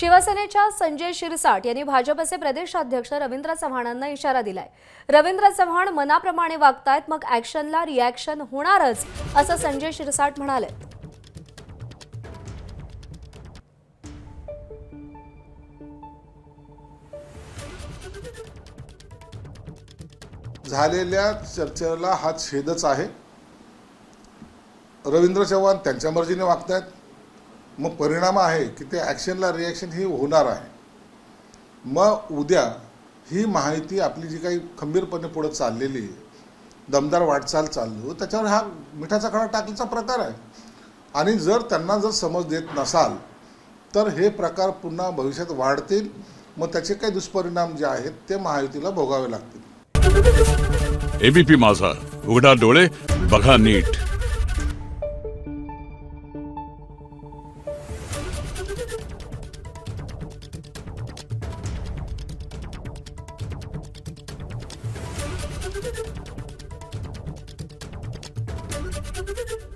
शिवसेनेच्या संजय शिरसाट यांनी भाजपचे प्रदेशाध्यक्ष रवींद्र चव्हाणांना इशारा दिलाय। रवींद्र चव्हाण मनाप्रमाणे वागतायत, मग ऍक्शनला रिॲक्शन होणारच, असं संजय शिरसाट म्हणाले। झालेल्या चर्चेला हा छेदच आहे। रवींद्र चव्हाण त्यांच्या मर्जीने वागतायत, मग परिणाम आहे की ते ॲक्शनला रिॲक्शन ही होणार आहे। मग उद्या ही माहिती आपली जी काही खंबीरपणे पुढे चाललेली दमदार वाटचाल चाललो त्याच्यावर हा मिठाचा खडा टाकण्याचा प्रकार आहे। आणि जर त्यांना जर समज देत नसाल तर हे प्रकार पुन्हा भविष्यात वाढतील, मग त्याचे काही दुष्परिणाम जे आहेत ते महायुतीला भोगावे लागतील। एबीपी माझा, उघडा डोळे बघा नीट। Thank you.